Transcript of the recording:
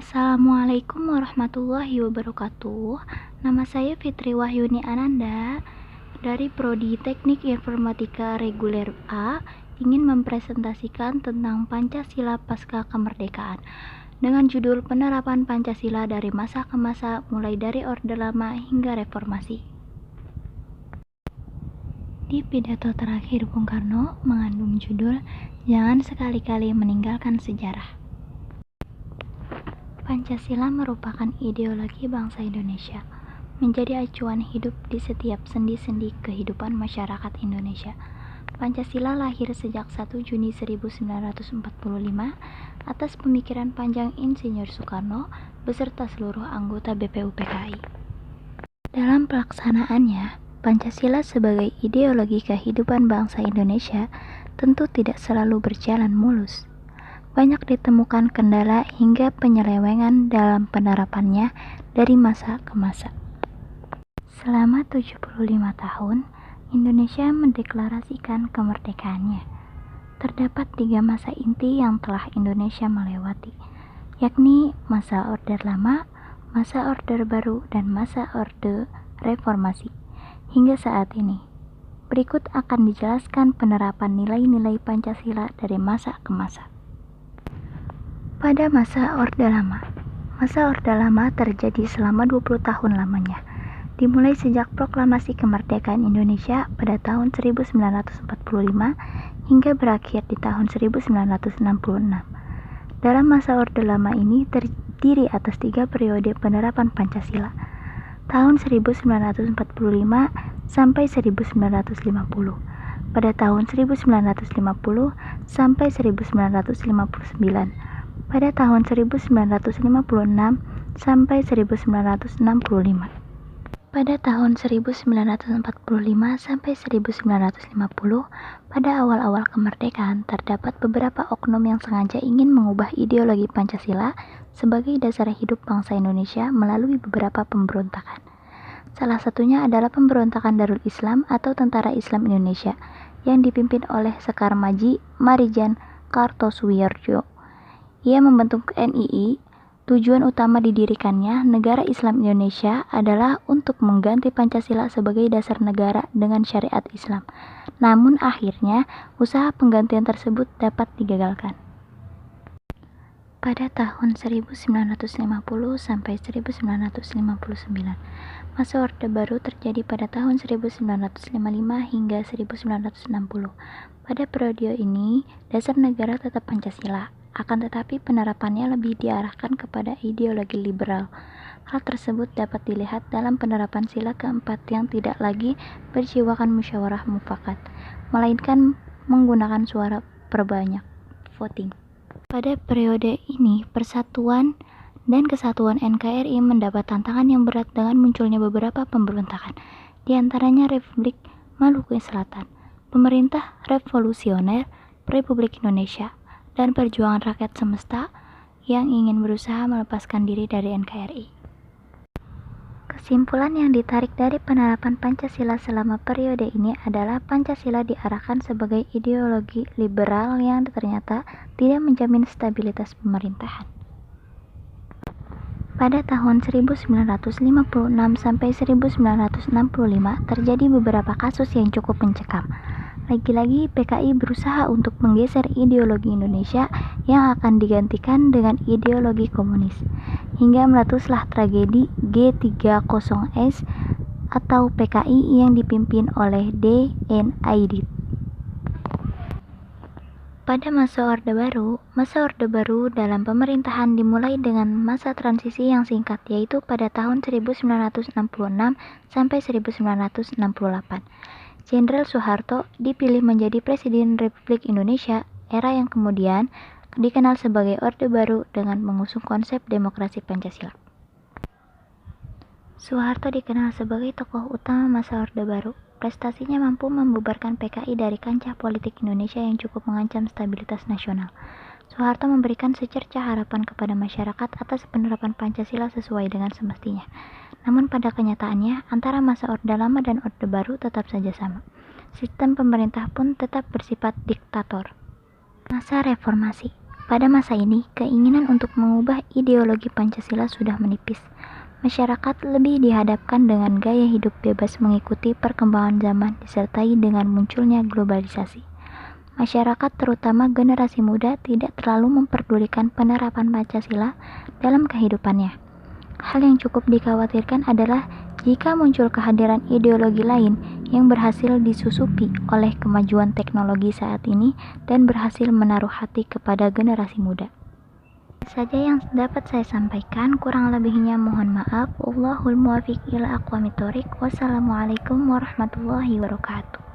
Assalamualaikum warahmatullahi wabarakatuh. Nama saya Fitri Wahyuni Ananda dari Prodi Teknik Informatika Reguler A, ingin mempresentasikan tentang Pancasila Pasca Kemerdekaan dengan judul Penerapan Pancasila dari Masa ke Masa, mulai dari Orde Lama hingga Reformasi. Di pidato terakhir Bung Karno mengandung judul Jangan Sekali-kali Meninggalkan Sejarah. Pancasila merupakan ideologi bangsa Indonesia, menjadi acuan hidup di setiap sendi-sendi kehidupan masyarakat Indonesia. Pancasila lahir sejak 1 Juni 1945 atas pemikiran panjang Insinyur Soekarno beserta seluruh anggota BPUPKI. Dalam pelaksanaannya, Pancasila sebagai ideologi kehidupan bangsa Indonesia tentu tidak selalu berjalan mulus. Banyak ditemukan kendala hingga penyelewengan dalam penerapannya dari masa ke masa. Selama 75 tahun, Indonesia mendeklarasikan kemerdekaannya. Terdapat 3 masa inti yang telah Indonesia melewati, yakni masa Orde Lama, masa Orde Baru, dan masa Orde Reformasi. Hingga saat ini, berikut akan dijelaskan penerapan nilai-nilai Pancasila dari masa ke masa. Pada masa Orde Lama terjadi selama 20 tahun lamanya, dimulai sejak proklamasi kemerdekaan Indonesia pada tahun 1945 hingga berakhir di tahun 1966. Dalam masa Orde Lama ini terdiri atas 3 periode penerapan Pancasila, tahun 1945 sampai 1950, pada tahun 1950 sampai 1959, pada tahun 1956 sampai 1965. Pada tahun 1945 sampai 1950, pada awal-awal kemerdekaan, terdapat beberapa oknum yang sengaja ingin mengubah ideologi Pancasila sebagai dasar hidup bangsa Indonesia melalui beberapa pemberontakan. Salah satunya adalah pemberontakan Darul Islam atau Tentara Islam Indonesia yang dipimpin oleh Sekar Maji Marijan Kartosuwiryo. Ia membentuk NII. Tujuan utama didirikannya Negara Islam Indonesia adalah untuk mengganti Pancasila sebagai dasar negara dengan syariat Islam. Namun akhirnya usaha penggantian tersebut dapat digagalkan. Pada tahun 1950 sampai 1959, masa Orde Baru terjadi pada tahun 1955 hingga 1960. Pada periode ini, dasar negara tetap Pancasila. Akan tetapi penerapannya lebih diarahkan kepada ideologi liberal. Hal tersebut dapat dilihat dalam penerapan sila keempat yang tidak lagi berjiwakan musyawarah mufakat, melainkan menggunakan suara perbanyak, voting. Pada periode ini, persatuan dan kesatuan NKRI mendapat tantangan yang berat dengan munculnya beberapa pemberontakan, di antaranya Republik Maluku Selatan, Pemerintah Revolusioner Republik Indonesia, dan perjuangan rakyat semesta yang ingin berusaha melepaskan diri dari NKRI. Kesimpulan yang ditarik dari penerapan Pancasila selama periode ini adalah Pancasila diarahkan sebagai ideologi liberal yang ternyata tidak menjamin stabilitas pemerintahan. Pada tahun 1956 sampai 1965 terjadi beberapa kasus yang cukup mencekam. Lagi-lagi PKI berusaha untuk menggeser ideologi Indonesia yang akan digantikan dengan ideologi komunis, hingga meletuslah tragedi G30S atau PKI yang dipimpin oleh D.N. Aidit. Pada masa Orde Baru dalam pemerintahan dimulai dengan masa transisi yang singkat, yaitu pada tahun 1966 sampai 1968. Jenderal Soeharto dipilih menjadi Presiden Republik Indonesia, era yang kemudian dikenal sebagai Orde Baru dengan mengusung konsep demokrasi Pancasila. Soeharto dikenal sebagai tokoh utama masa Orde Baru. Prestasinya mampu membubarkan PKI dari kancah politik Indonesia yang cukup mengancam stabilitas nasional. Soeharto memberikan secercah harapan kepada masyarakat atas penerapan Pancasila sesuai dengan semestinya. Namun pada kenyataannya, antara masa Orde Lama dan Orde Baru tetap saja sama. Sistem pemerintah pun tetap bersifat diktator. Masa Reformasi. Pada masa ini, keinginan untuk mengubah ideologi Pancasila sudah menipis. Masyarakat lebih dihadapkan dengan gaya hidup bebas mengikuti perkembangan zaman disertai dengan munculnya globalisasi. Masyarakat, terutama generasi muda, tidak terlalu memperdulikan penerapan Pancasila dalam kehidupannya. Hal yang cukup dikhawatirkan adalah jika muncul kehadiran ideologi lain yang berhasil disusupi oleh kemajuan teknologi saat ini dan berhasil menaruh hati kepada generasi muda. Itu saja yang dapat saya sampaikan, kurang lebihnya mohon maaf. Wallahul muwaffiq ila aqwamit thoriq. Wassalamualaikum warahmatullahi wabarakatuh.